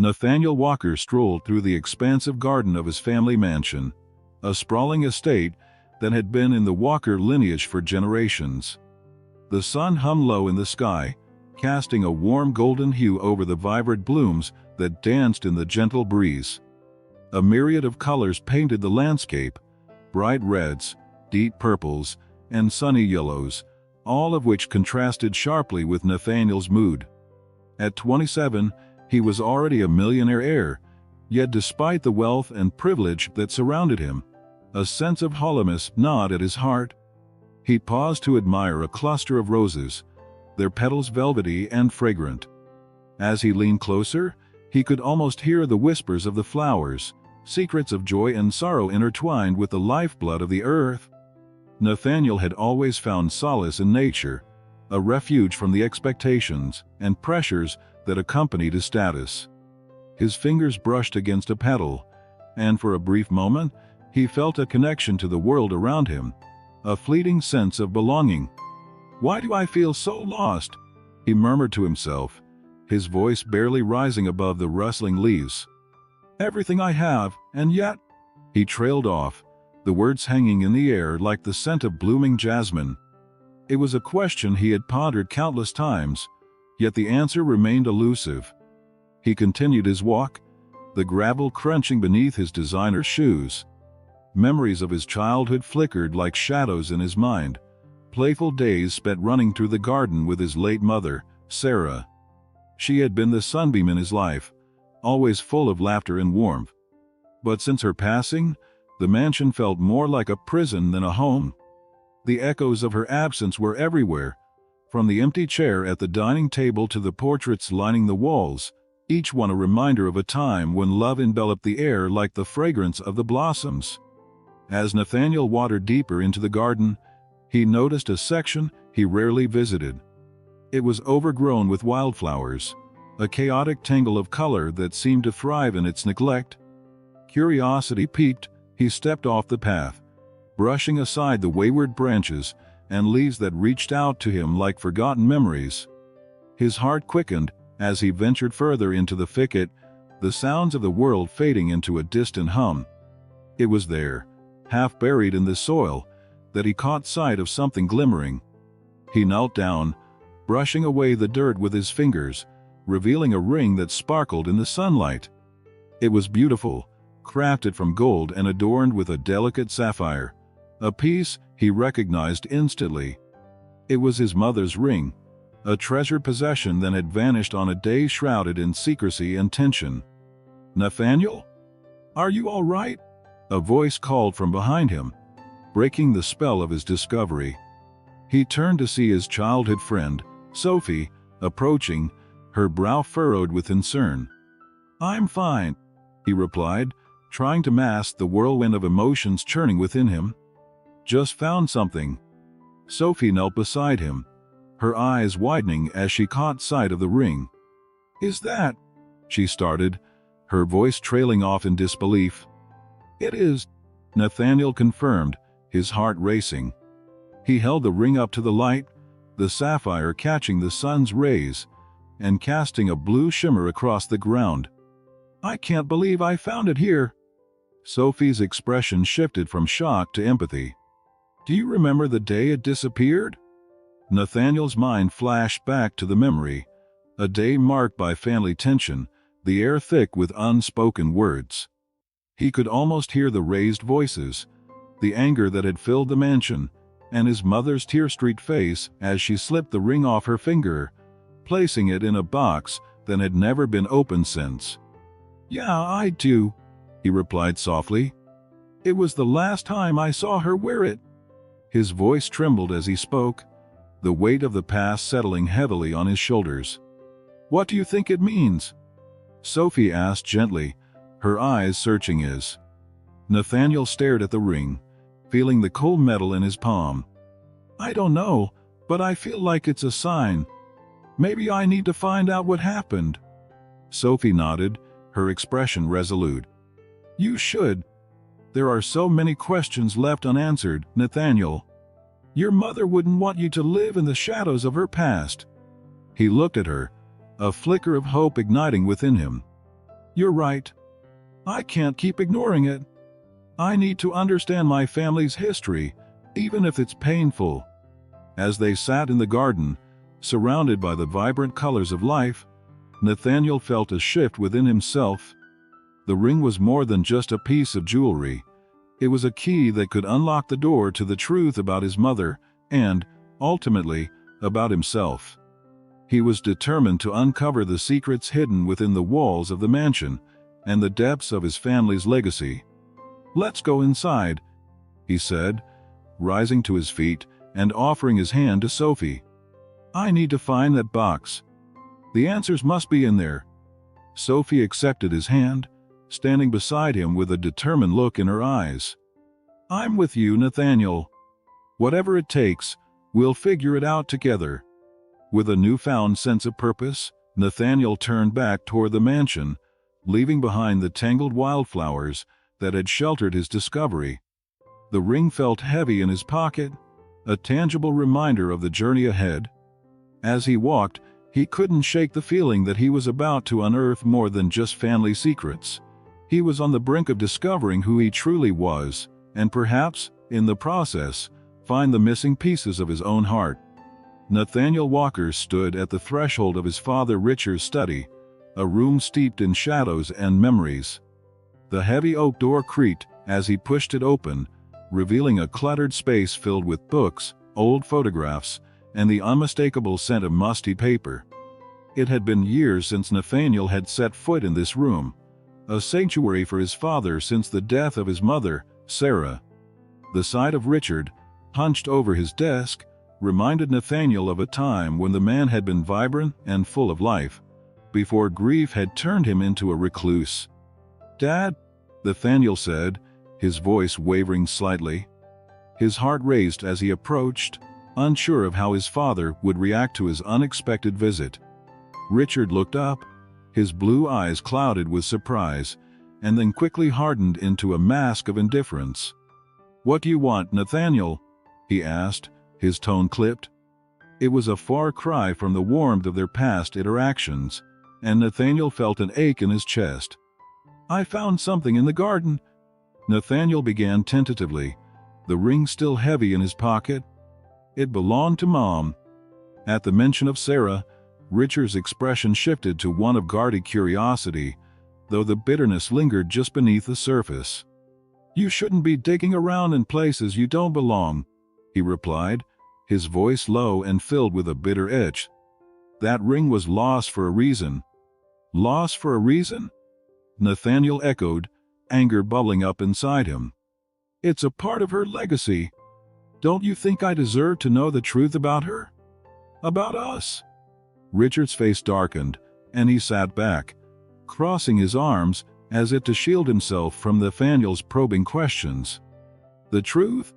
Nathaniel Walker strolled through the expansive garden of his family mansion, a sprawling estate that had been in the Walker lineage for generations. The sun hung low in the sky, casting a warm golden hue over the vibrant blooms that danced in the gentle breeze. A myriad of colors painted the landscape, bright reds, deep purples, and sunny yellows, all of which contrasted sharply with Nathaniel's mood. At 27, he was already a millionaire heir, yet despite the wealth and privilege that surrounded him, a sense of hollowness gnawed at his heart. He paused to admire a cluster of roses, their petals velvety and fragrant. As he leaned closer, he could almost hear the whispers of the flowers, secrets of joy and sorrow intertwined with the lifeblood of the earth. Nathaniel had always found solace in nature, a refuge from the expectations and pressures that accompanied his status. His fingers brushed against a petal, and for a brief moment, he felt a connection to the world around him, a fleeting sense of belonging. "Why do I feel so lost?" he murmured to himself, his voice barely rising above the rustling leaves. "Everything I have, and yet—" He trailed off, the words hanging in the air like the scent of blooming jasmine. It was a question he had pondered countless times, yet the answer remained elusive. He continued his walk, the gravel crunching beneath his designer shoes. Memories of his childhood flickered like shadows in his mind, playful days spent running through the garden with his late mother, Sarah. She had been the sunbeam in his life, always full of laughter and warmth. But since her passing, the mansion felt more like a prison than a home. The echoes of her absence were everywhere, from the empty chair at the dining table to the portraits lining the walls, each one a reminder of a time when love enveloped the air like the fragrance of the blossoms. As Nathaniel wandered deeper into the garden, he noticed a section he rarely visited. It was overgrown with wildflowers, a chaotic tangle of color that seemed to thrive in its neglect. Curiosity piqued, he stepped off the path, brushing aside the wayward branches and leaves that reached out to him like forgotten memories. His heart quickened as he ventured further into the thicket, the sounds of the world fading into a distant hum. It was there, half buried in the soil, that he caught sight of something glimmering. He knelt down, brushing away the dirt with his fingers, revealing a ring that sparkled in the sunlight. It was beautiful, crafted from gold and adorned with a delicate sapphire, a piece he recognized instantly. It was his mother's ring, a treasured possession that had vanished on a day shrouded in secrecy and tension. "Nathaniel? Are you all right?" A voice called from behind him, breaking the spell of his discovery. He turned to see his childhood friend, Sophie, approaching, her brow furrowed with concern. "I'm fine," he replied, trying to mask the whirlwind of emotions churning within him. "Just found something." Sophie knelt beside him, her eyes widening as she caught sight of the ring. "Is that—" she started, her voice trailing off in disbelief. "It is," Nathaniel confirmed, his heart racing. He held the ring up to the light, the sapphire catching the sun's rays and casting a blue shimmer across the ground. "I can't believe I found it here." Sophie's expression shifted from shock to empathy. "Do you remember the day it disappeared?" Nathaniel's mind flashed back to the memory, a day marked by family tension, the air thick with unspoken words. He could almost hear the raised voices, the anger that had filled the mansion, and his mother's tear-streaked face as she slipped the ring off her finger, placing it in a box that had never been opened since. "Yeah, I do," he replied softly. "It was the last time I saw her wear it." His voice trembled as he spoke, the weight of the past settling heavily on his shoulders. "What do you think it means?" Sophie asked gently, her eyes searching his. Nathaniel stared at the ring, feeling the cold metal in his palm. "I don't know, but I feel like it's a sign. Maybe I need to find out what happened." Sophie nodded, her expression resolute. "You should. There are so many questions left unanswered, Nathaniel. Your mother wouldn't want you to live in the shadows of her past." He looked at her, a flicker of hope igniting within him. You're right. I can't keep ignoring it. I need to understand my family's history, even if it's painful. As they sat in the garden, surrounded by the vibrant colors of life, Nathaniel felt a shift within himself. The ring was more than just a piece of jewelry. It was a key that could unlock the door to the truth about his mother and, ultimately, about himself. He was determined to uncover the secrets hidden within the walls of the mansion and the depths of his family's legacy. "Let's go inside," he said, rising to his feet and offering his hand to Sophie. "I need to find that box. The answers must be in there." Sophie accepted his hand, standing beside him with a determined look in her eyes. "I'm with you, Nathaniel. Whatever it takes, we'll figure it out together." With a newfound sense of purpose, Nathaniel turned back toward the mansion, leaving behind the tangled wildflowers that had sheltered his discovery. The ring felt heavy in his pocket, a tangible reminder of the journey ahead. As he walked, he couldn't shake the feeling that he was about to unearth more than just family secrets. He was on the brink of discovering who he truly was, and perhaps, in the process, find the missing pieces of his own heart. Nathaniel Walker stood at the threshold of his father Richard's study, a room steeped in shadows and memories. The heavy oak door creaked as he pushed it open, revealing a cluttered space filled with books, old photographs, and the unmistakable scent of musty paper. It had been years since Nathaniel had set foot in this room, a sanctuary for his father since the death of his mother, Sarah. The sight of Richard, hunched over his desk, reminded Nathaniel of a time when the man had been vibrant and full of life, before grief had turned him into a recluse. "Dad," Nathaniel said, his voice wavering slightly. His heart raced as he approached, unsure of how his father would react to his unexpected visit. Richard looked up, his blue eyes clouded with surprise, and then quickly hardened into a mask of indifference. "What do you want, Nathaniel?" he asked, his tone clipped. It was a far cry from the warmth of their past interactions, and Nathaniel felt an ache in his chest. "I found something in the garden," Nathaniel began tentatively, the ring still heavy in his pocket. "It belonged to Mom." At the mention of Sarah, Richard's expression shifted to one of guarded curiosity, though the bitterness lingered just beneath the surface. "You shouldn't be digging around in places you don't belong," he replied, his voice low and filled with a bitter edge. "That ring was lost for a reason." "Lost for a reason?" Nathaniel echoed, anger bubbling up inside him. "It's a part of her legacy. Don't you think I deserve to know the truth about her? About us?" Richard's face darkened, and he sat back, crossing his arms as if to shield himself from Nathaniel's probing questions. "The truth?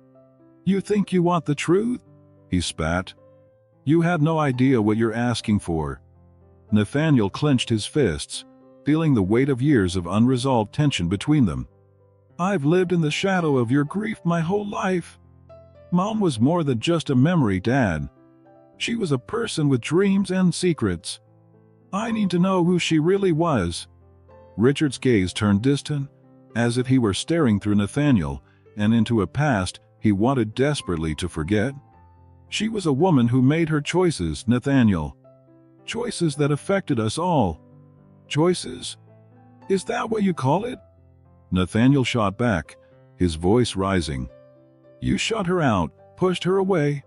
You think you want the truth?" he spat. "You have no idea what you're asking for." Nathaniel clenched his fists, feeling the weight of years of unresolved tension between them. "I've lived in the shadow of your grief my whole life. Mom was more than just a memory, Dad. She was a person with dreams and secrets. I need to know who she really was." Richard's gaze turned distant, as if he were staring through Nathaniel and into a past he wanted desperately to forget. "She was a woman who made her choices, Nathaniel. Choices that affected us all." "Choices? Is that what you call it?" Nathaniel shot back, his voice rising. "You shut her out, pushed her away.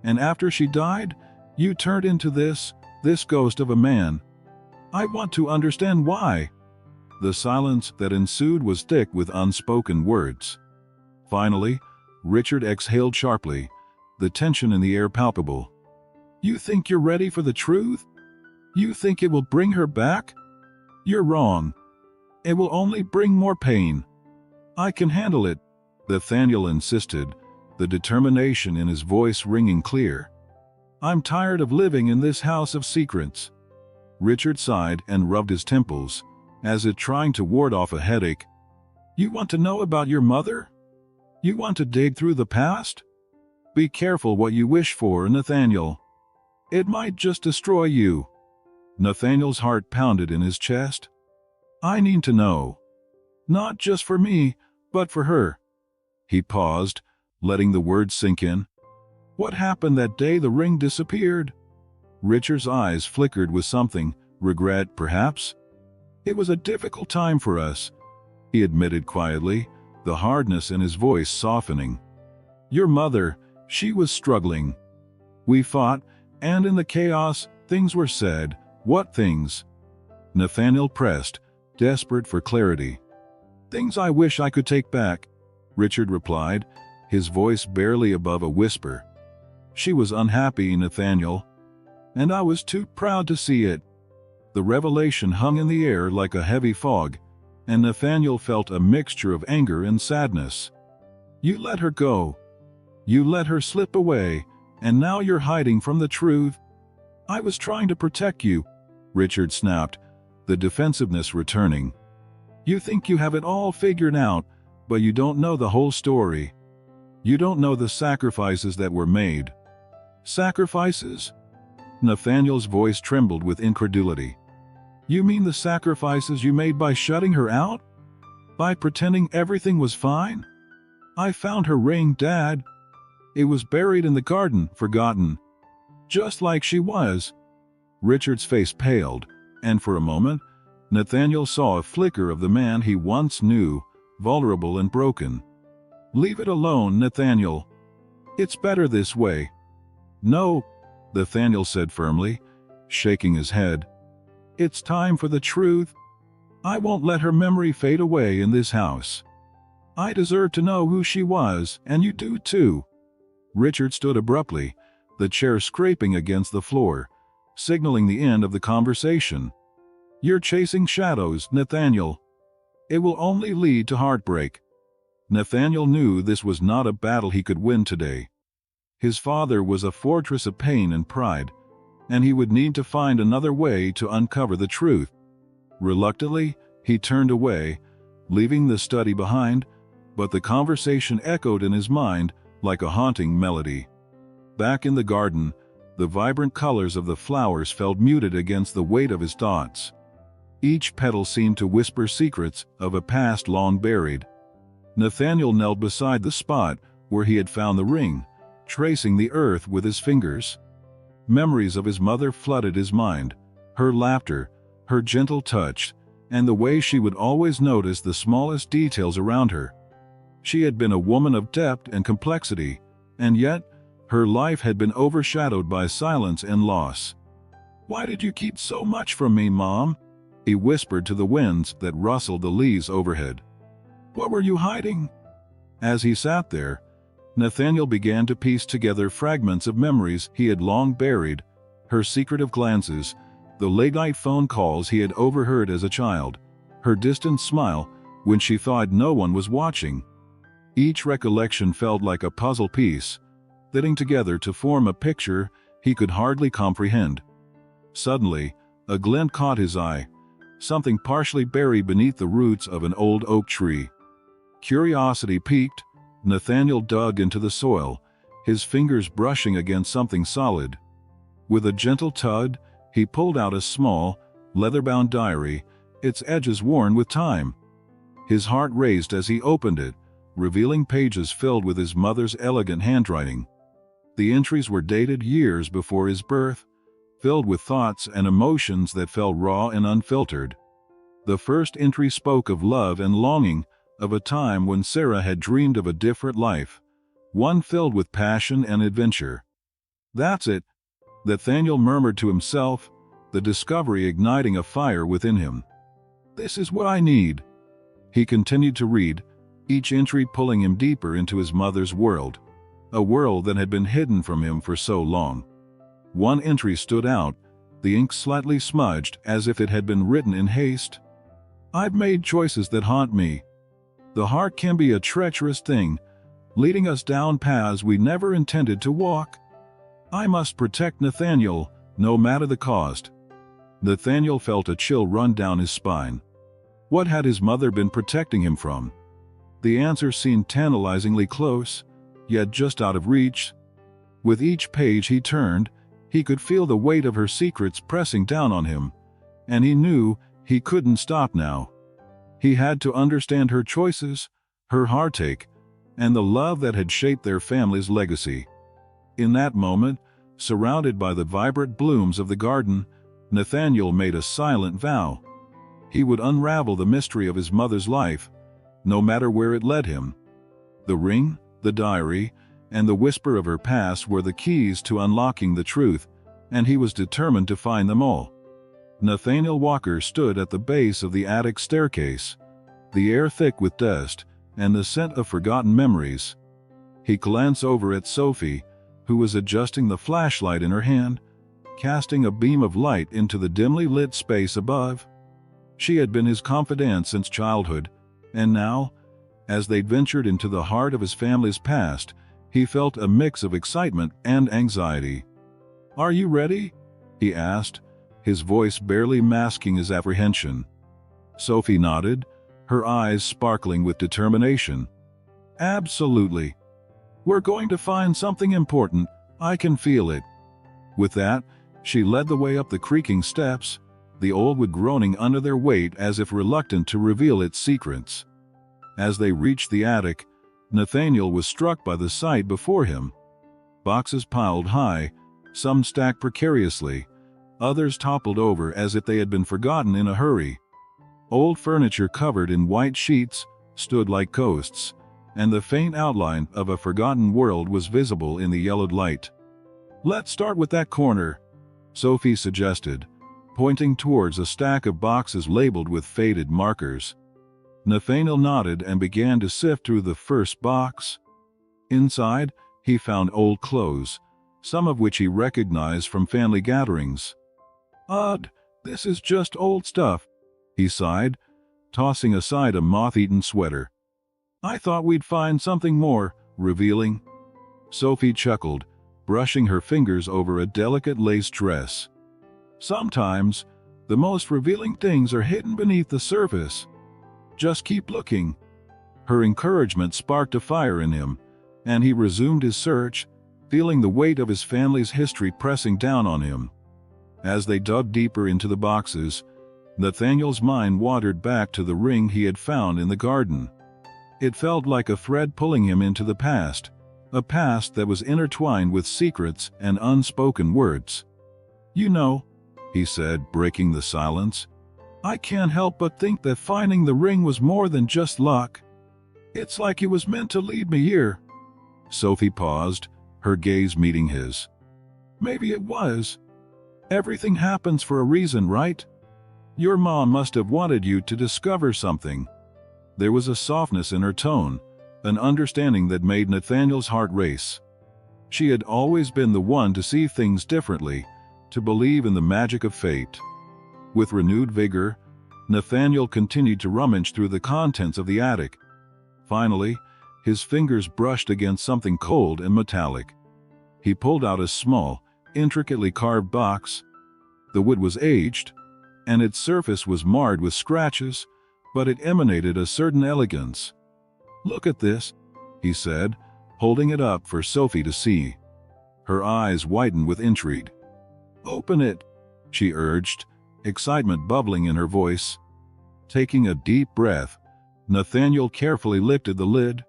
And after she died, you turned into this ghost of a man. I want to understand why." The silence that ensued was thick with unspoken words. Finally, Richard exhaled sharply, the tension in the air palpable. "You think you're ready for the truth? You think it will bring her back? You're wrong. It will only bring more pain. I can handle it," Nathaniel insisted, the determination in his voice ringing clear. "I'm tired of living in this house of secrets." Richard sighed and rubbed his temples, as if trying to ward off a headache. "You want to know about your mother? You want to dig through the past? Be careful what you wish for, Nathaniel. It might just destroy you." Nathaniel's heart pounded in his chest. I need to know. Not just for me, but for her. He paused, letting the words sink in. What happened that day the ring disappeared? Richard's eyes flickered with something, regret perhaps? It was a difficult time for us, he admitted quietly, the hardness in his voice softening. Your mother, she was struggling. We fought, and in the chaos, things were said. What things? Nathaniel pressed, desperate for clarity. Things I wish I could take back, Richard replied, his voice barely above a whisper. She was unhappy, Nathaniel, and I was too proud to see it. The revelation hung in the air like a heavy fog, and Nathaniel felt a mixture of anger and sadness. You let her go. You let her slip away, and now you're hiding from the truth. I was trying to protect you, Richard snapped, the defensiveness returning. You think you have it all figured out, but you don't know the whole story. You don't know the sacrifices that were made. Sacrifices? Nathaniel's voice trembled with incredulity. You mean the sacrifices you made by shutting her out? By pretending everything was fine? I found her ring, Dad. It was buried in the garden, forgotten. Just like she was. Richard's face paled, and for a moment, Nathaniel saw a flicker of the man he once knew, vulnerable and broken. Leave it alone, Nathaniel. It's better this way. No, Nathaniel said firmly, shaking his head. It's time for the truth. I won't let her memory fade away in this house. I deserve to know who she was, and you do too. Richard stood abruptly, the chair scraping against the floor, signaling the end of the conversation. You're chasing shadows, Nathaniel. It will only lead to heartbreak. Nathaniel knew this was not a battle he could win today. His father was a fortress of pain and pride, and he would need to find another way to uncover the truth. Reluctantly, he turned away, leaving the study behind, but the conversation echoed in his mind like a haunting melody. Back in the garden, the vibrant colors of the flowers felt muted against the weight of his thoughts. Each petal seemed to whisper secrets of a past long buried. Nathaniel knelt beside the spot where he had found the ring, tracing the earth with his fingers. Memories of his mother flooded his mind, her laughter, her gentle touch, and the way she would always notice the smallest details around her. She had been a woman of depth and complexity, and yet her life had been overshadowed by silence and loss. Why did you keep so much from me, Mom? He whispered to the winds that rustled the leaves overhead. What were you hiding? As he sat there, Nathaniel began to piece together fragments of memories he had long buried, her secretive glances, the late-night phone calls he had overheard as a child, her distant smile when she thought no one was watching. Each recollection felt like a puzzle piece, fitting together to form a picture he could hardly comprehend. Suddenly, a glint caught his eye, something partially buried beneath the roots of an old oak tree. Curiosity piqued, Nathaniel dug into the soil, his fingers brushing against something solid. With a gentle tug, he pulled out a small, leather-bound diary, its edges worn with time. His heart raced as he opened it, revealing pages filled with his mother's elegant handwriting. The entries were dated years before his birth, filled with thoughts and emotions that felt raw and unfiltered. The first entry spoke of love and longing, of a time when Sarah had dreamed of a different life, one filled with passion and adventure. That's it, Nathaniel murmured to himself, the discovery igniting a fire within him. This is what I need. He continued to read, each entry pulling him deeper into his mother's world, a world that had been hidden from him for so long. One entry stood out, the ink slightly smudged as if it had been written in haste. I've made choices that haunt me. The heart can be a treacherous thing, leading us down paths we never intended to walk. I must protect Nathaniel, no matter the cost. Nathaniel felt a chill run down his spine. What had his mother been protecting him from? The answer seemed tantalizingly close, yet just out of reach. With each page he turned, he could feel the weight of her secrets pressing down on him, and he knew He couldn't stop now. He had to understand her choices, her heartache, and the love that had shaped their family's legacy. In that moment, surrounded by the vibrant blooms of the garden, Nathaniel made a silent vow. He would unravel the mystery of his mother's life, no matter where it led him. The ring, the diary, and the whisper of her past were the keys to unlocking the truth, and he was determined to find them all. Nathaniel Walker stood at the base of the attic staircase, the air thick with dust and the scent of forgotten memories. He glanced over at Sophie, who was adjusting the flashlight in her hand, casting a beam of light into the dimly lit space above. She had been his confidant since childhood, and now, as they ventured into the heart of his family's past, he felt a mix of excitement and anxiety. "Are you ready?" he asked, his voice barely masking his apprehension. Sophie nodded, her eyes sparkling with determination. "Absolutely. We're going to find something important. I can feel it." With that, she led the way up the creaking steps, the old wood groaning under their weight as if reluctant to reveal its secrets. As they reached the attic, Nathaniel was struck by the sight before him. Boxes piled high, some stacked precariously, others toppled over as if they had been forgotten in a hurry. Old furniture covered in white sheets stood like ghosts, and the faint outline of a forgotten world was visible in the yellowed light. "Let's start with that corner," Sophie suggested, pointing towards a stack of boxes labeled with faded markers. Nathaniel nodded and began to sift through the first box. Inside, he found old clothes, some of which he recognized from family gatherings. "Odd, this is just old stuff," he sighed, tossing aside a moth-eaten sweater. "I thought we'd find something more revealing." Sophie chuckled, brushing her fingers over a delicate lace dress. "Sometimes, the most revealing things are hidden beneath the surface. Just keep looking." Her encouragement sparked a fire in him, and he resumed his search, feeling the weight of his family's history pressing down on him. As they dug deeper into the boxes, Nathaniel's mind wandered back to the ring he had found in the garden. It felt like a thread pulling him into the past, a past that was intertwined with secrets and unspoken words. "You know," he said, breaking the silence, "I can't help but think that finding the ring was more than just luck. It's like it was meant to lead me here." Sophie paused, her gaze meeting his. "Maybe it was. Everything happens for a reason, right? Your mom must have wanted you to discover something." There was a softness in her tone, an understanding that made Nathaniel's heart race. She had always been the one to see things differently, to believe in the magic of fate. With renewed vigor, Nathaniel continued to rummage through the contents of the attic. Finally, his fingers brushed against something cold and metallic. He pulled out a small, intricately carved box. The wood was aged, and its surface was marred with scratches, but it emanated a certain elegance. "Look at this," he said, holding it up for Sophie to see. Her eyes widened with intrigue. "Open it," she urged, excitement bubbling in her voice. Taking a deep breath, Nathaniel carefully lifted the lid.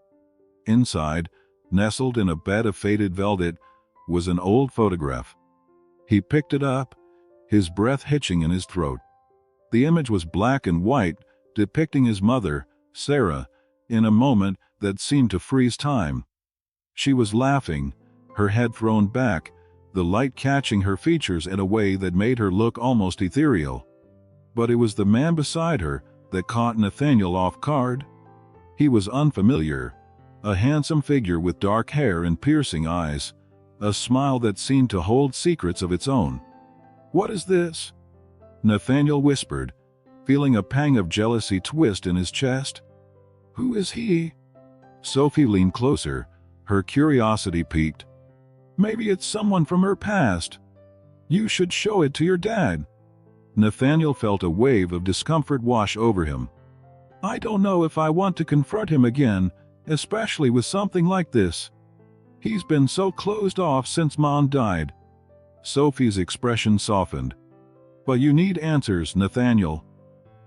Inside, nestled in a bed of faded velvet, was an old photograph. He picked it up, his breath hitching in his throat. The image was black and white, depicting his mother, Sarah, in a moment that seemed to freeze time. She was laughing, her head thrown back, the light catching her features in a way that made her look almost ethereal. But it was the man beside her that caught Nathaniel off guard. He was unfamiliar, a handsome figure with dark hair and piercing eyes, a smile that seemed to hold secrets of its own. "What is this?" Nathaniel whispered, feeling a pang of jealousy twist in his chest. "Who is he?" Sophie leaned closer, her curiosity piqued. "Maybe it's someone from her past. You should show it to your dad." Nathaniel felt a wave of discomfort wash over him. "I don't know if I want to confront him again, especially with something like this. He's been so closed off since Mom died." Sophie's expression softened. "But you need answers, Nathaniel.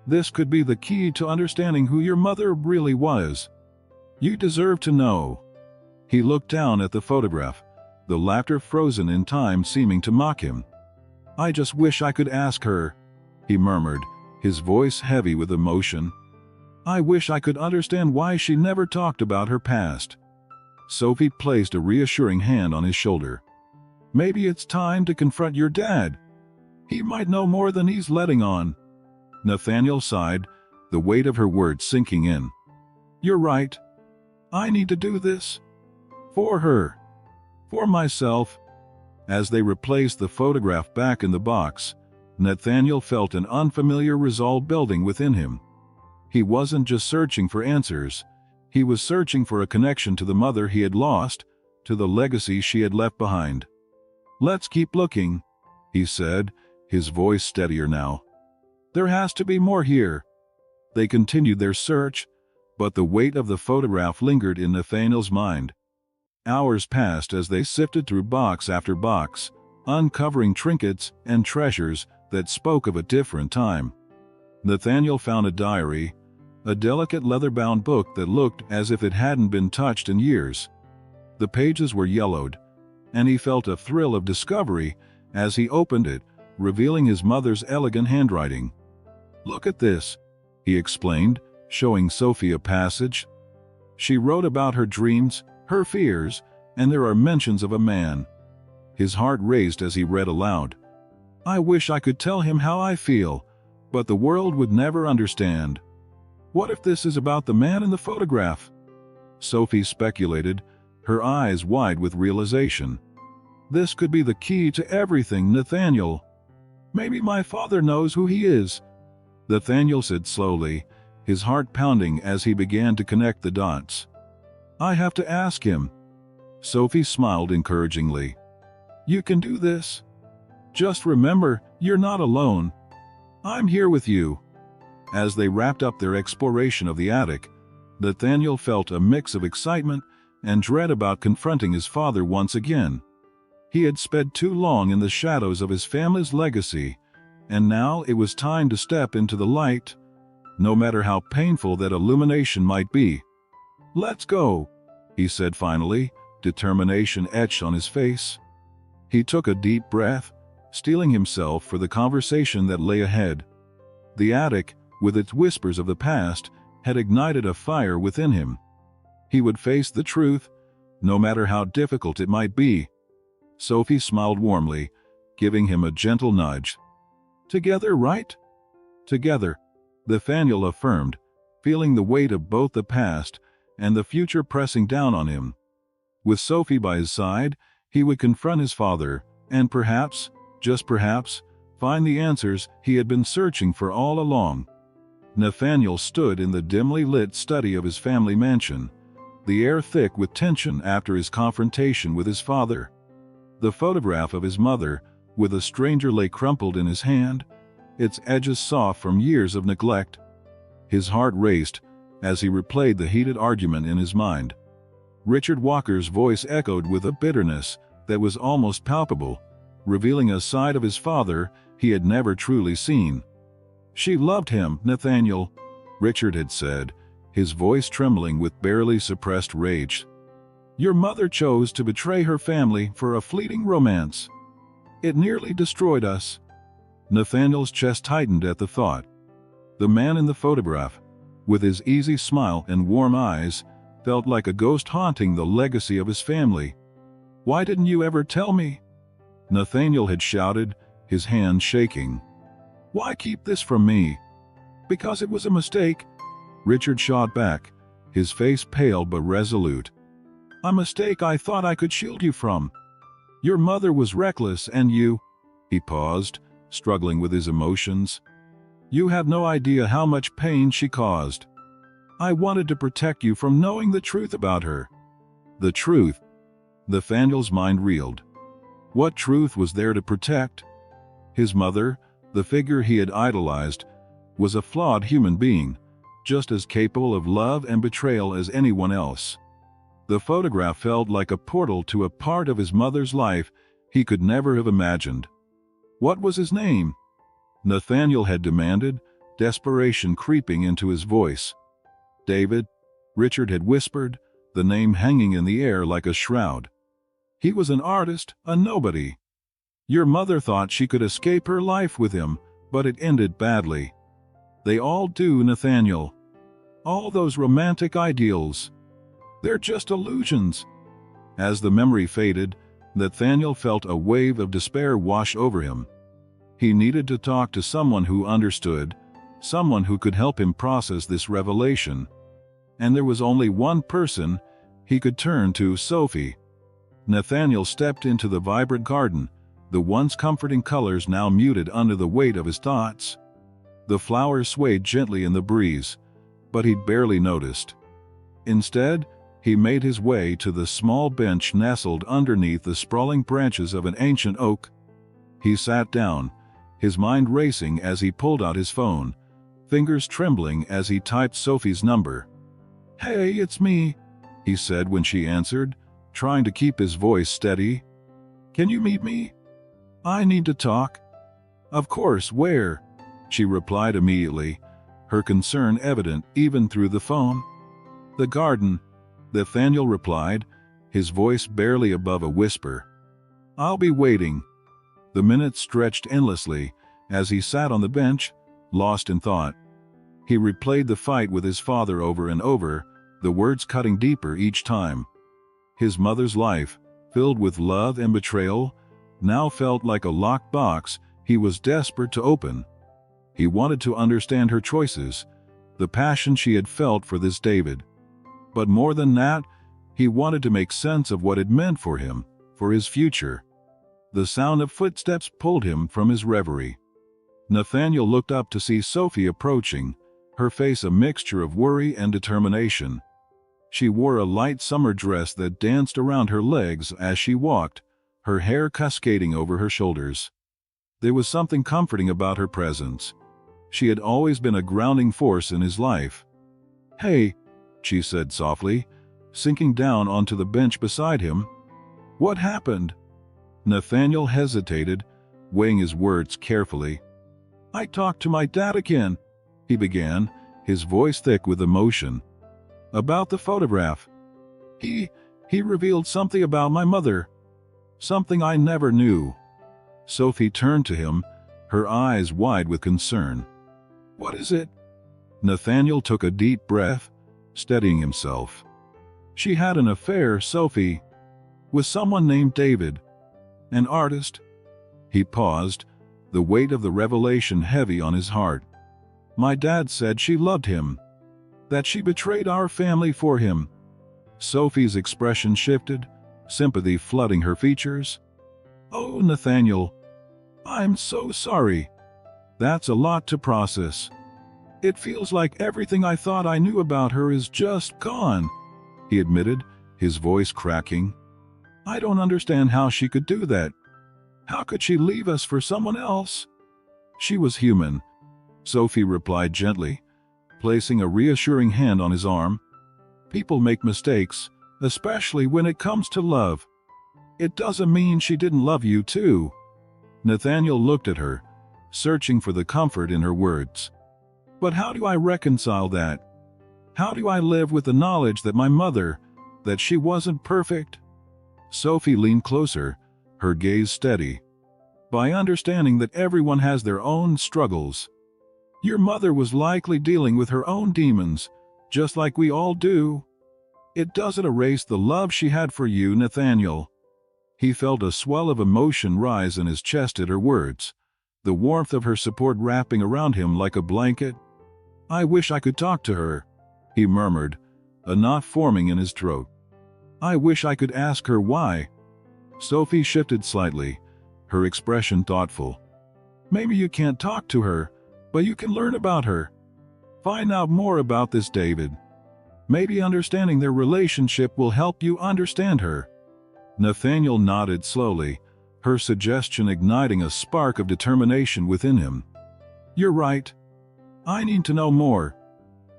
This could be the key to understanding who your mother really was. You deserve to know. He looked down at the photograph, the laughter frozen in time seeming to mock him. I just wish I could ask her, he murmured, his voice heavy with emotion. I wish I could understand why she never talked about her past. Sophie placed a reassuring hand on his shoulder. Maybe it's time to confront your dad. He might know more than he's letting on. Nathaniel sighed, the weight of her words sinking in. You're right. I need to do this. For her. For myself. As they replaced the photograph back in the box, Nathaniel felt an unfamiliar resolve building within him. He wasn't just searching for answers. He was searching for a connection to the mother he had lost, to the legacy she had left behind. Let's keep looking, he said, his voice steadier now. There has to be more here. They continued their search, but the weight of the photograph lingered in Nathaniel's mind. Hours passed as they sifted through box after box, uncovering trinkets and treasures that spoke of a different time. Nathaniel found a diary, a delicate leather-bound book that looked as if it hadn't been touched in years. The pages were yellowed, and he felt a thrill of discovery as he opened it, revealing his mother's elegant handwriting. Look at this, he explained, showing Sophie a passage. She wrote about her dreams, her fears, and there are mentions of a man. His heart raced as he read aloud. I wish I could tell him how I feel, but the world would never understand. What if this is about the man in the photograph? Sophie speculated, her eyes wide with realization. This could be the key to everything, Nathaniel. Maybe my father knows who he is, Nathaniel said slowly, his heart pounding as he began to connect the dots. I have to ask him. Sophie smiled encouragingly. You can do this. Just remember, you're not alone. I'm here with you. As they wrapped up their exploration of the attic, Nathaniel felt a mix of excitement and dread about confronting his father once again. He had spent too long in the shadows of his family's legacy, and now it was time to step into the light, no matter how painful that illumination might be. Let's go, he said finally, determination etched on his face. He took a deep breath, steeling himself for the conversation that lay ahead. The attic, with its whispers of the past, had ignited a fire within him. He would face the truth, no matter how difficult it might be. Sophie smiled warmly, giving him a gentle nudge. Together, right? Together, Nathaniel affirmed, feeling the weight of both the past and the future pressing down on him. With Sophie by his side, he would confront his father, and perhaps, just perhaps, find the answers he had been searching for all along. Nathaniel stood in the dimly lit study of his family mansion, the air thick with tension after his confrontation with his father. The photograph of his mother, with a stranger, lay crumpled in his hand, its edges soft from years of neglect. His heart raced as he replayed the heated argument in his mind. Richard Walker's voice echoed with a bitterness that was almost palpable, revealing a side of his father he had never truly seen. She loved him, Nathaniel, Richard had said, his voice trembling with barely suppressed rage. Your mother chose to betray her family for a fleeting romance. It nearly destroyed us. Nathaniel's chest tightened at the thought. The man in the photograph, with his easy smile and warm eyes, felt like a ghost haunting the legacy of his family. Why didn't you ever tell me? Nathaniel had shouted, his hands shaking. Why keep this from me? Because it was a mistake, Richard shot back, his face pale but resolute. A mistake I thought I could shield you from. Your mother was reckless and you... He paused, struggling with his emotions. You have no idea how much pain she caused. I wanted to protect you from knowing the truth about her. The truth? Nathaniel's mind reeled. What truth was there to protect? His mother, the figure he had idolized, was a flawed human being, just as capable of love and betrayal as anyone else. The photograph felt like a portal to a part of his mother's life he could never have imagined. What was his name? Nathaniel had demanded, desperation creeping into his voice. David, Richard had whispered, the name hanging in the air like a shroud. He was an artist, a nobody. Your mother thought she could escape her life with him, but it ended badly. They all do, Nathaniel. All those romantic ideals. They're just illusions. As the memory faded, Nathaniel felt a wave of despair wash over him. He needed to talk to someone who understood, someone who could help him process this revelation. And there was only one person he could turn to: Sophie. Nathaniel stepped into the vibrant garden, the once comforting colors now muted under the weight of his thoughts. The flowers swayed gently in the breeze, but he barely noticed. Instead, he made his way to the small bench nestled underneath the sprawling branches of an ancient oak. He sat down, his mind racing as he pulled out his phone, fingers trembling as he typed Sophie's number. "Hey, it's me," he said when she answered, trying to keep his voice steady. "Can you meet me? I need to talk." "Of course, where?" she replied immediately, her concern evident even through the phone. "The garden," Nathaniel replied, his voice barely above a whisper. "I'll be waiting." The minutes stretched endlessly as he sat on the bench, lost in thought. He replayed the fight with his father over and over, the words cutting deeper each time. His mother's life, filled with love and betrayal, now felt like a locked box he was desperate to open. He wanted to understand her choices, the passion she had felt for this David. But more than that, he wanted to make sense of what it meant for him, for his future. The sound of footsteps pulled him from his reverie. Nathaniel looked up to see Sophie approaching, her face a mixture of worry and determination. She wore a light summer dress that danced around her legs as she walked, her hair cascading over her shoulders. There was something comforting about her presence. She had always been a grounding force in his life. "Hey," she said softly, sinking down onto the bench beside him. "What happened?" Nathaniel hesitated, weighing his words carefully. "I talked to my dad again," he began, his voice thick with emotion. "About the photograph. He revealed something about my mother. Something I never knew." Sophie turned to him, her eyes wide with concern. "What is it?" Nathaniel took a deep breath, steadying himself. "She had an affair, Sophie, with someone named David. An artist." He paused, the weight of the revelation heavy on his heart. "My dad said she loved him, that she betrayed our family for him." Sophie's expression shifted, sympathy flooding her features. "Oh, Nathaniel, I'm so sorry. That's a lot to process. It feels like everything I thought I knew about her is just gone," he admitted, his voice cracking. "I don't understand how she could do that. How could she leave us for someone else?" "She was human," Sophie replied gently, placing a reassuring hand on his arm. "People make mistakes, especially when it comes to love. It doesn't mean she didn't love you too." Nathaniel looked at her, searching for the comfort in her words. "But how do I reconcile that? How do I live with the knowledge that my mother, that she wasn't perfect?" Sophie leaned closer, her gaze steady. "By understanding that everyone has their own struggles. Your mother was likely dealing with her own demons, just like we all do. It doesn't erase the love she had for you, Nathaniel." He felt a swell of emotion rise in his chest at her words, the warmth of her support wrapping around him like a blanket. "I wish I could talk to her," he murmured, a knot forming in his throat. "I wish I could ask her why." Sophie shifted slightly, her expression thoughtful. "Maybe you can't talk to her, but you can learn about her. Find out more about this David. Maybe understanding their relationship will help you understand her." Nathaniel nodded slowly, her suggestion igniting a spark of determination within him. "You're right. I need to know more.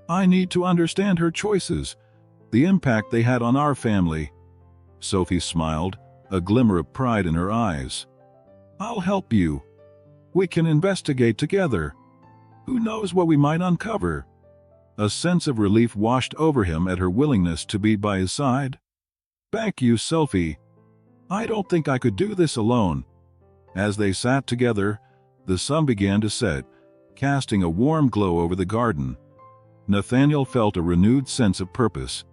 I need to understand her choices, the impact they had on our family." Sophie smiled, a glimmer of pride in her eyes. "I'll help you. We can investigate together." Who knows what we might uncover? A sense of relief washed over him at her willingness to be by his side. Thank you, Sophie. I don't think I could do this alone. As they sat together, the sun began to set, casting a warm glow over the garden. Nathaniel felt a renewed sense of purpose.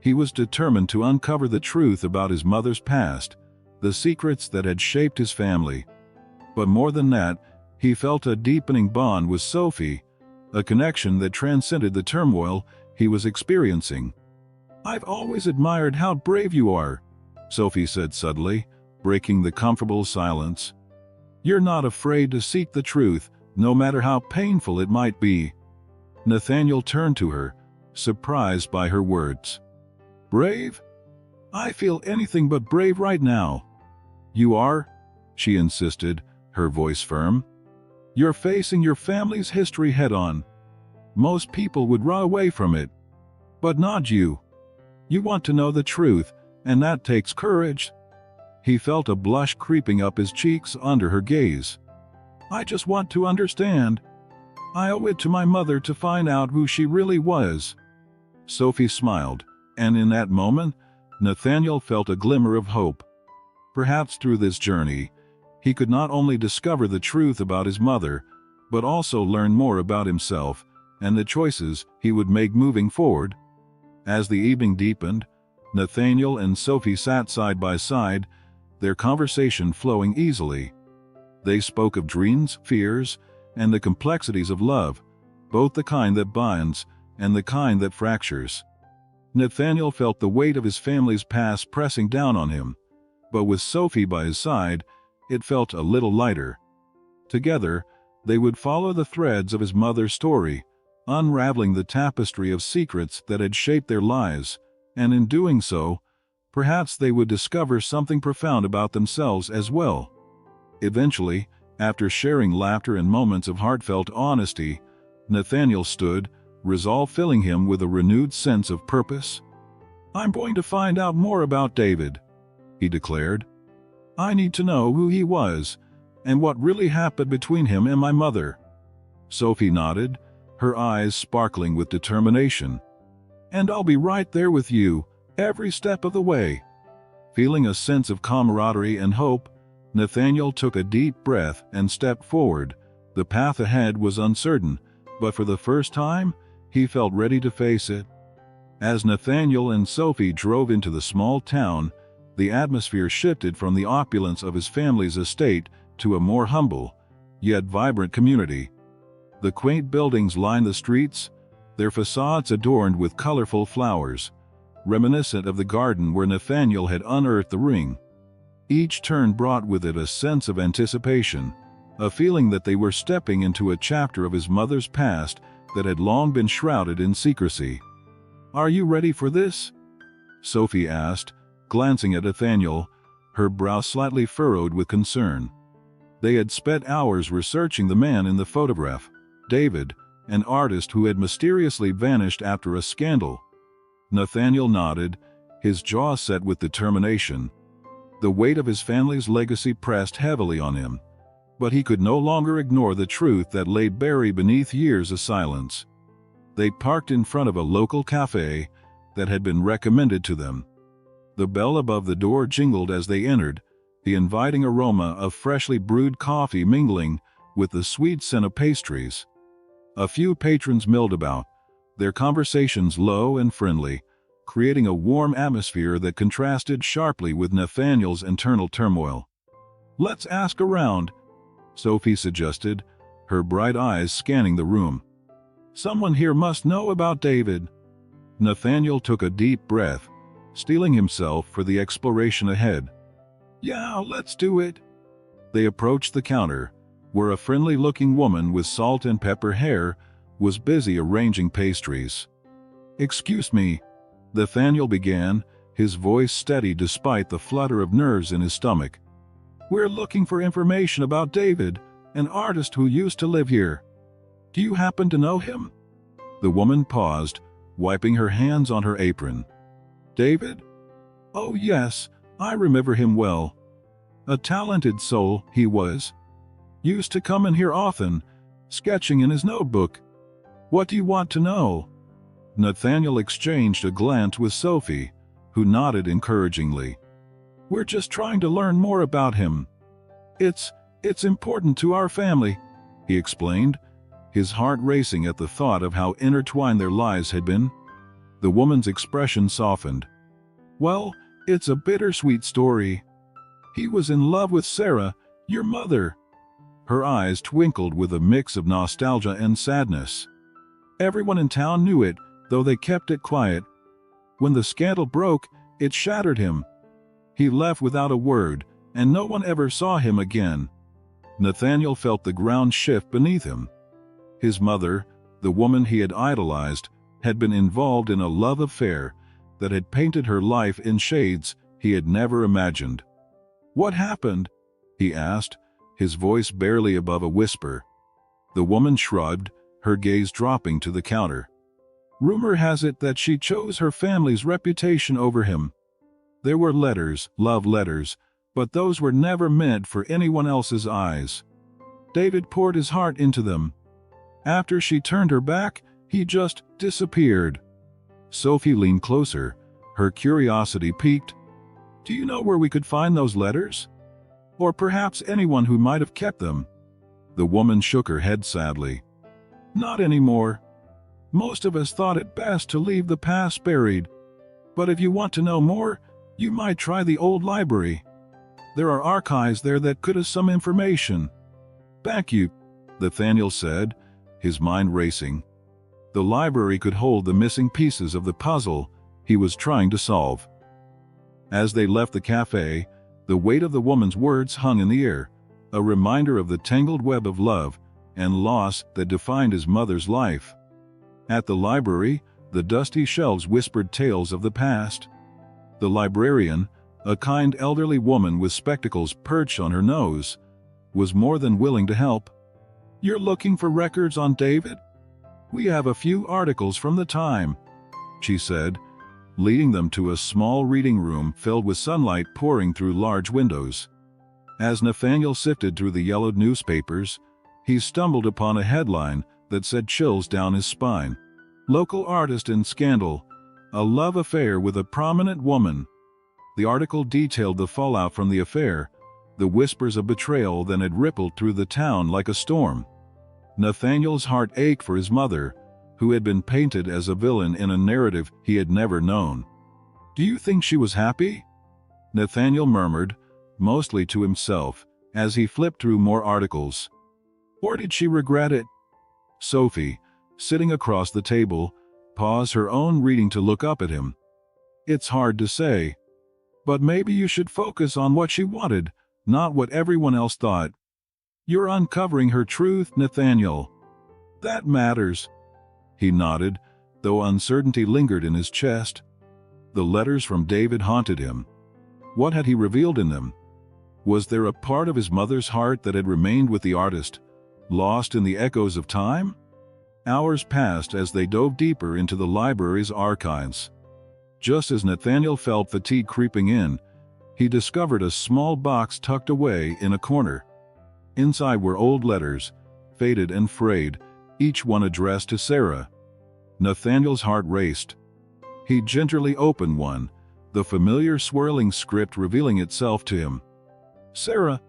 He was determined to uncover the truth about his mother's past, the secrets that had shaped his family. But more than that, he felt a deepening bond with Sophie, a connection that transcended the turmoil he was experiencing. I've always admired how brave you are, Sophie said suddenly, breaking the comfortable silence. You're not afraid to seek the truth, no matter how painful it might be. Nathaniel turned to her, surprised by her words. Brave? I feel anything but brave right now. You are? She insisted, her voice firm. You're facing your family's history head-on. Most people would run away from it. But not you. You want to know the truth, and that takes courage. He felt a blush creeping up his cheeks under her gaze. I just want to understand. I owe it to my mother to find out who she really was. Sophie smiled, and in that moment, Nathaniel felt a glimmer of hope. Perhaps through this journey, he could not only discover the truth about his mother, but also learn more about himself and the choices he would make moving forward. As the evening deepened, Nathaniel and Sophie sat side by side, their conversation flowing easily. They spoke of dreams, fears, and the complexities of love, both the kind that binds and the kind that fractures. Nathaniel felt the weight of his family's past pressing down on him, but with Sophie by his side, it felt a little lighter. Together, they would follow the threads of his mother's story, unraveling the tapestry of secrets that had shaped their lives, and in doing so, perhaps they would discover something profound about themselves as well. Eventually, after sharing laughter and moments of heartfelt honesty, Nathaniel stood, resolve filling him with a renewed sense of purpose. I'm going to find out more about David, he declared. I need to know who he was, and what really happened between him and my mother. Sophie nodded, her eyes sparkling with determination. And I'll be right there with you, every step of the way. Feeling a sense of camaraderie and hope, Nathaniel took a deep breath and stepped forward. The path ahead was uncertain, but for the first time, he felt ready to face it. As Nathaniel and Sophie drove into the small town, the atmosphere shifted from the opulence of his family's estate to a more humble, yet vibrant community. The quaint buildings lined the streets, their facades adorned with colorful flowers, reminiscent of the garden where Nathaniel had unearthed the ring. Each turn brought with it a sense of anticipation, a feeling that they were stepping into a chapter of his mother's past that had long been shrouded in secrecy. Are you ready for this? Sophie asked, glancing at Nathaniel, her brow slightly furrowed with concern. They had spent hours researching the man in the photograph, David, an artist who had mysteriously vanished after a scandal. Nathaniel nodded, his jaw set with determination. The weight of his family's legacy pressed heavily on him, but he could no longer ignore the truth that lay buried beneath years of silence. They parked in front of a local cafe that had been recommended to them. The bell above the door jingled as they entered, the inviting aroma of freshly brewed coffee mingling with the sweet scent of pastries. A few patrons milled about, their conversations low and friendly, creating a warm atmosphere that contrasted sharply with Nathaniel's internal turmoil. Let's ask around, Sophie suggested, her bright eyes scanning the room. Someone here must know about David. Nathaniel took a deep breath, steeling himself for the exploration ahead. Yeah, let's do it. They approached the counter, where a friendly-looking woman with salt and pepper hair was busy arranging pastries. Excuse me, Nathaniel began, his voice steady despite the flutter of nerves in his stomach. We're looking for information about David, an artist who used to live here. Do you happen to know him? The woman paused, wiping her hands on her apron. David? Oh yes, I remember him well. A talented soul, he was. Used to come in here often, sketching in his notebook. "What do you want to know?" Nathaniel exchanged a glance with Sophie, who nodded encouragingly. "We're just trying to learn more about him. It's important to our family," he explained, his heart racing at the thought of how intertwined their lives had been. The woman's expression softened. "Well, it's a bittersweet story. He was in love with Sarah, your mother." Her eyes twinkled with a mix of nostalgia and sadness. "Everyone in town knew it, though they kept it quiet. When the scandal broke, it shattered him. He left without a word, and no one ever saw him again." Nathaniel felt the ground shift beneath him. His mother, the woman he had idolized, had been involved in a love affair that had painted her life in shades he had never imagined. "What happened?" he asked, his voice barely above a whisper. The woman shrugged, her gaze dropping to the counter. "Rumor has it that she chose her family's reputation over him. There were letters, love letters, but those were never meant for anyone else's eyes. David poured his heart into them. After she turned her back, he just disappeared." Sophie leaned closer, her curiosity piqued. "Do you know where we could find those letters? Or perhaps anyone who might have kept them?" The woman shook her head sadly. "Not anymore. Most of us thought it best to leave the past buried. But if you want to know more, you might try the old library. There are archives there that could have some information." "Thank you," Nathaniel said, his mind racing. The library could hold the missing pieces of the puzzle he was trying to solve. As they left the cafe, the weight of the woman's words hung in the air, a reminder of the tangled web of love and loss that defined his mother's life. At the library, the dusty shelves whispered tales of the past. The librarian, a kind elderly woman with spectacles perched on her nose, was more than willing to help. "You're looking for records on David? We have a few articles from the time," she said, leading them to a small reading room filled with sunlight pouring through large windows. As Nathaniel sifted through the yellowed newspapers, he stumbled upon a headline that sent chills down his spine. "Local artist in scandal, a love affair with a prominent woman." The article detailed the fallout from the affair, the whispers of betrayal that had rippled through the town like a storm. Nathaniel's heart ached for his mother, who had been painted as a villain in a narrative he had never known. "Do you think she was happy?" Nathaniel murmured, mostly to himself, as he flipped through more articles. "Or did she regret it?" Sophie, sitting across the table, paused her own reading to look up at him. "It's hard to say. But maybe you should focus on what she wanted, not what everyone else thought. You're uncovering her truth, Nathaniel. That matters." He nodded, though uncertainty lingered in his chest. The letters from David haunted him. What had he revealed in them? Was there a part of his mother's heart that had remained with the artist, lost in the echoes of time? Hours passed as they dove deeper into the library's archives. Just as Nathaniel felt fatigue creeping in, he discovered a small box tucked away in a corner. Inside were old letters, faded and frayed, each one addressed to Sarah. Nathaniel's heart raced. He gingerly opened one, the familiar swirling script revealing itself to him. "Sarah,"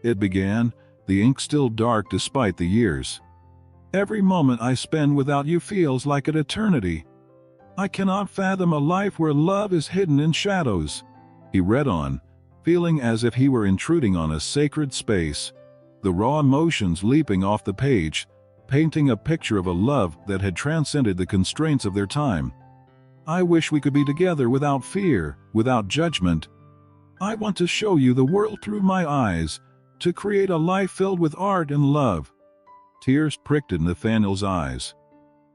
it began, the ink still dark despite the years. "Every moment I spend without you feels like an eternity. I cannot fathom a life where love is hidden in shadows." He read on, feeling as if he were intruding on a sacred space, the raw emotions leaping off the page, painting a picture of a love that had transcended the constraints of their time. "I wish we could be together without fear, without judgment. I want to show you the world through my eyes, to create a life filled with art and love." Tears pricked at Nathaniel's eyes.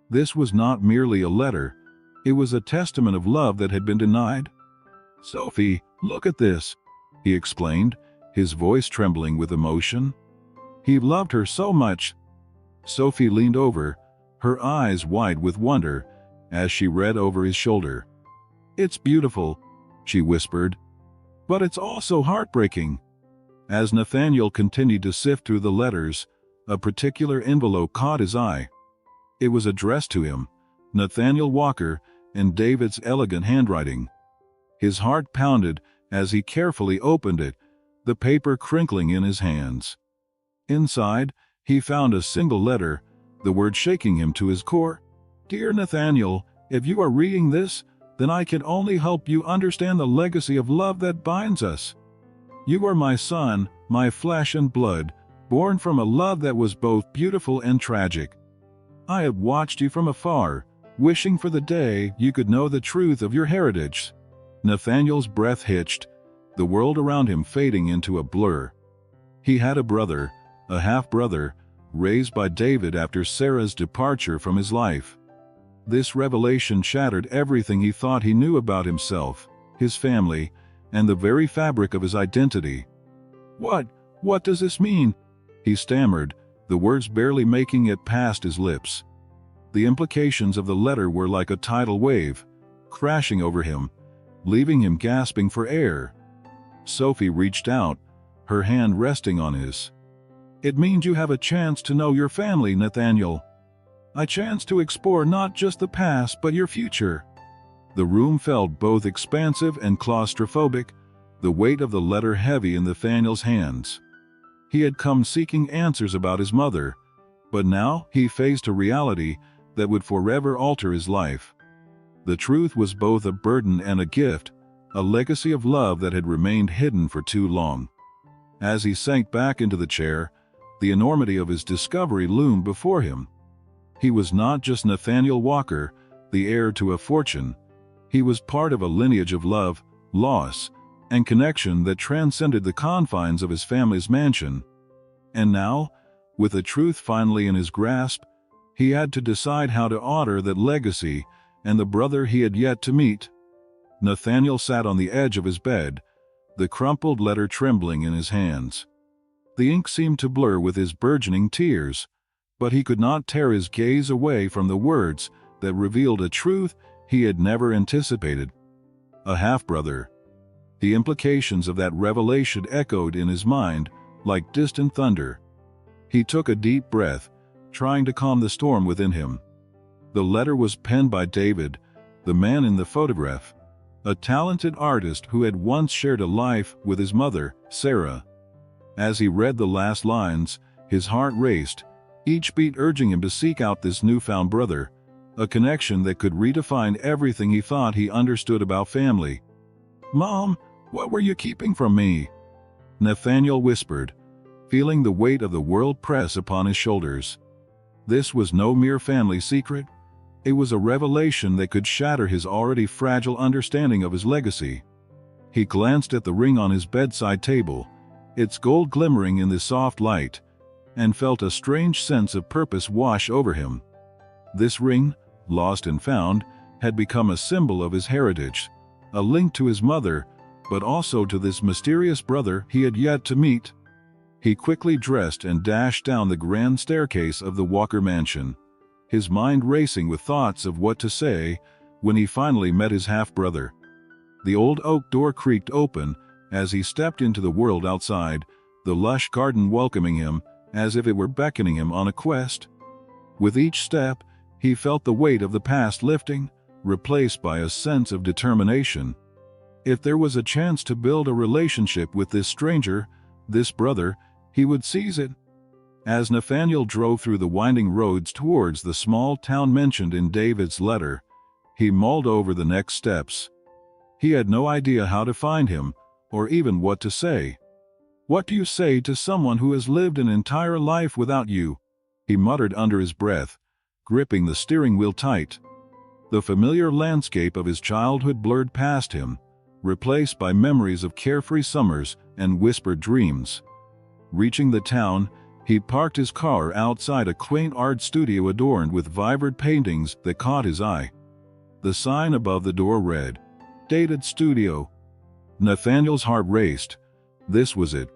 This was not merely a letter, it was a testament of love that had been denied. "Sophie, look at this," he explained, his voice trembling with emotion. He loved her so much. Sophie leaned over, her eyes wide with wonder, as she read over his shoulder. "It's beautiful," she whispered, "but it's also heartbreaking." As Nathaniel continued to sift through the letters, a particular envelope caught his eye. It was addressed to him, Nathaniel Walker, in David's elegant handwriting. His heart pounded as he carefully opened it, the paper crinkling in his hands. Inside, he found a single letter, the word shaking him to his core. "Dear Nathaniel, if you are reading this, then I can only help you understand the legacy of love that binds us. You are my son, my flesh and blood, born from a love that was both beautiful and tragic. I have watched you from afar, wishing for the day you could know the truth of your heritage." Nathaniel's breath hitched, the world around him fading into a blur. He had a brother, a half-brother, raised by David after Sarah's departure from his life. This revelation shattered everything he thought he knew about himself, his family, and the very fabric of his identity. What does this mean?" he stammered, the words barely making it past his lips. The implications of the letter were like a tidal wave, crashing over him, leaving him gasping for air. Sophie reached out, her hand resting on his. "It means you have a chance to know your family, Nathaniel. A chance to explore not just the past but your future." The room felt both expansive and claustrophobic, the weight of the letter heavy in Nathaniel's hands. He had come seeking answers about his mother, but now he faced a reality that would forever alter his life. The truth was both a burden and a gift, a legacy of love that had remained hidden for too long. As he sank back into the chair, the enormity of his discovery loomed before him. He was not just Nathaniel Walker, the heir to a fortune. He was part of a lineage of love, loss, and connection that transcended the confines of his family's mansion. And now, with the truth finally in his grasp, he had to decide how to honor that legacy and the brother he had yet to meet. Nathaniel sat on the edge of his bed, the crumpled letter trembling in his hands. The ink seemed to blur with his burgeoning tears, but he could not tear his gaze away from the words that revealed a truth he had never anticipated. A half-brother. The implications of that revelation echoed in his mind like distant thunder. He took a deep breath, trying to calm the storm within him. The letter was penned by David, the man in the photograph, a talented artist who had once shared a life with his mother, Sarah. As he read the last lines, his heart raced, each beat urging him to seek out this newfound brother, a connection that could redefine everything he thought he understood about family. "Mom, what were you keeping from me?" Nathaniel whispered, feeling the weight of the world press upon his shoulders. This was no mere family secret. It was a revelation that could shatter his already fragile understanding of his legacy. He glanced at the ring on his bedside table, its gold glimmering in the soft light, and felt a strange sense of purpose wash over him. This ring, lost and found, had become a symbol of his heritage, a link to his mother, but also to this mysterious brother he had yet to meet. He quickly dressed and dashed down the grand staircase of the Walker mansion, his mind racing with thoughts of what to say when he finally met his half-brother. The old oak door creaked open as he stepped into the world outside, the lush garden welcoming him as if it were beckoning him on a quest. With each step, he felt the weight of the past lifting, replaced by a sense of determination. If there was a chance to build a relationship with this stranger, this brother, he would seize it. As Nathaniel drove through the winding roads towards the small town mentioned in David's letter, he mulled over the next steps. He had no idea how to find him, or even what to say. "What do you say to someone who has lived an entire life without you?" he muttered under his breath, gripping the steering wheel tight. The familiar landscape of his childhood blurred past him, replaced by memories of carefree summers and whispered dreams. Reaching the town, he parked his car outside a quaint art studio adorned with vibrant paintings that caught his eye. The sign above the door read, "Dated Studio." Nathaniel's heart raced. This was it.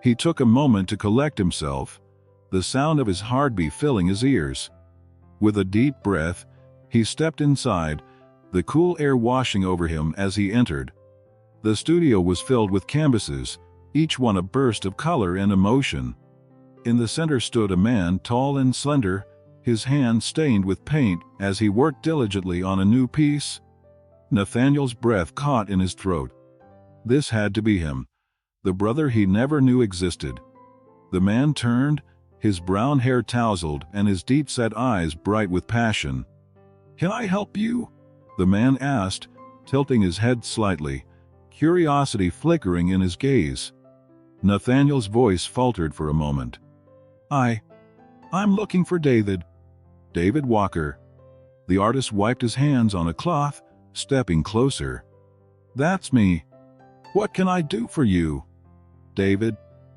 He took a moment to collect himself, the sound of his heartbeat filling his ears. With a deep breath, he stepped inside, the cool air washing over him as he entered. The studio was filled with canvases, each one a burst of color and emotion. In the center stood a man, tall and slender, his hands stained with paint as he worked diligently on a new piece. Nathaniel's breath caught in his throat. This had to be him, the brother he never knew existed. The man turned, his brown hair tousled and his deep-set eyes bright with passion. "Can I help you?" the man asked, tilting his head slightly, curiosity flickering in his gaze. Nathaniel's voice faltered for a moment. I'm looking for David. David Walker." The artist wiped his hands on a cloth, stepping closer. "That's me. What can I do for you?" "David,"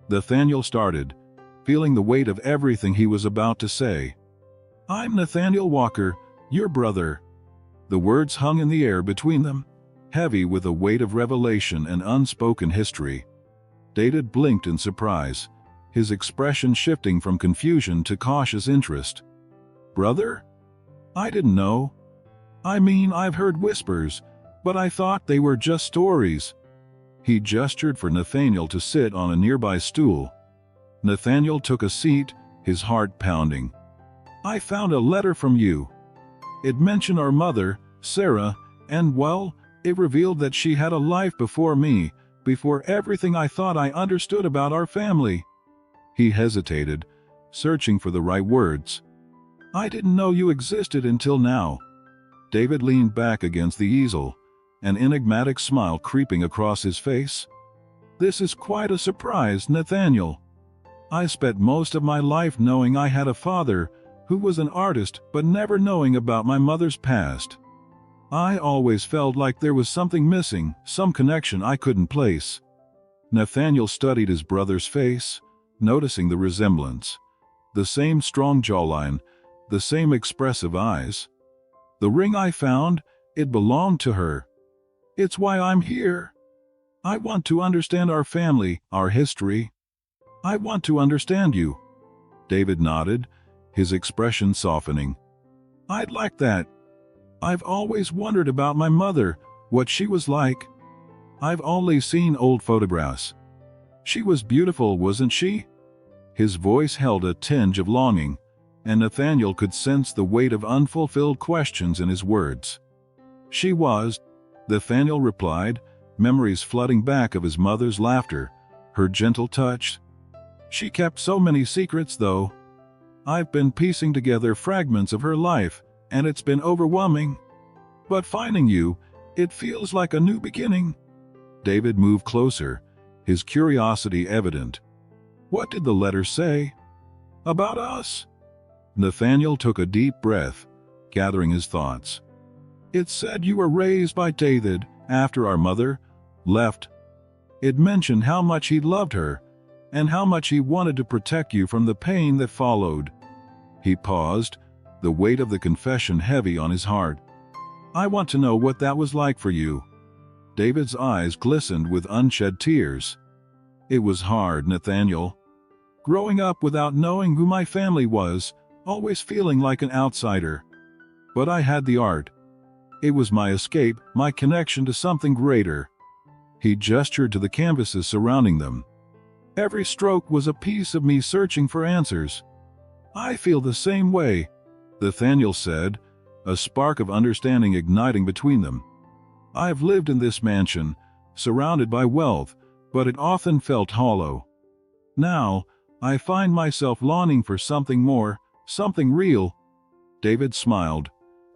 Nathaniel started, feeling the weight of everything he was about to say. "I'm Nathaniel Walker, your brother." The words hung in the air between them, heavy with a weight of revelation and unspoken history. David blinked in surprise, his expression shifting from confusion to cautious interest. "Brother? I didn't know. I mean, I've heard whispers, but I thought they were just stories." He gestured for Nathaniel to sit on a nearby stool. Nathaniel took a seat, his heart pounding. "I found a letter from you. It mentioned our mother, Sarah, and, well, it revealed that she had a life before me, before everything I thought I understood about our family." He hesitated, searching for the right words. "I didn't know you existed until now." David leaned back against the easel, an enigmatic smile creeping across his face. "This is quite a surprise, Nathaniel. I spent most of my life knowing I had a father who was an artist, but never knowing about my mother's past. I always felt like there was something missing, some connection I couldn't place." Nathaniel studied his brother's face, noticing the resemblance. The same strong jawline, the same expressive eyes. "The ring I found, it belonged to her. It's why I'm here. I want to understand our family, our history. I want to understand you." David nodded, his expression softening. "I'd like that. I've always wondered about my mother, what she was like. I've only seen old photographs. She was beautiful, wasn't she?" His voice held a tinge of longing, and Nathaniel could sense the weight of unfulfilled questions in his words. "She was," Nathaniel replied, memories flooding back of his mother's laughter, her gentle touch. "She kept so many secrets, though. I've been piecing together fragments of her life, and it's been overwhelming. But finding you, it feels like a new beginning." David moved closer, his curiosity evident. "What did the letter say? About us?" Nathaniel took a deep breath, gathering his thoughts. "It said you were raised by David after our mother left. It mentioned how much he loved her, and how much he wanted to protect you from the pain that followed." He paused, the weight of the confession heavy on his heart. "I want to know what that was like for you." David's eyes glistened with unshed tears. "It was hard, Nathaniel. Growing up without knowing who my family was, always feeling like an outsider. But I had the art. It was my escape, my connection to something greater." He gestured to the canvases surrounding them. "Every stroke was a piece of me searching for answers." "I feel the same way," Nathaniel said, a spark of understanding igniting between them. "I've lived in this mansion, surrounded by wealth, but it often felt hollow. Now, I find myself longing for something more, something real." David smiled,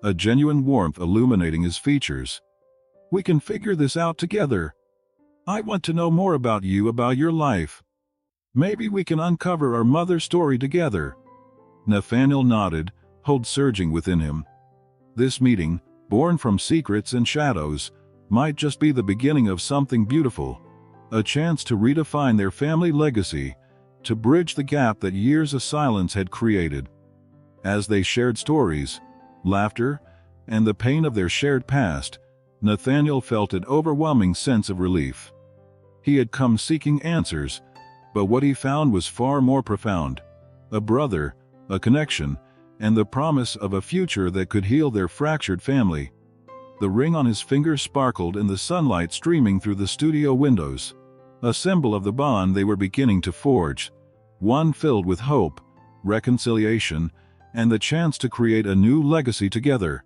a genuine warmth illuminating his features. "We can figure this out together. I want to know more about you, about your life. Maybe we can uncover our mother's story together." Nathaniel nodded, hope surging within him. This meeting, born from secrets and shadows, might just be the beginning of something beautiful, a chance to redefine their family legacy, to bridge the gap that years of silence had created. As they shared stories, laughter, and the pain of their shared past, Nathaniel felt an overwhelming sense of relief. He had come seeking answers, but what he found was far more profound: a brother, a connection, and the promise of a future that could heal their fractured family. The ring on his finger sparkled in the sunlight streaming through the studio windows, a symbol of the bond they were beginning to forge, one filled with hope, reconciliation, and the chance to create a new legacy together.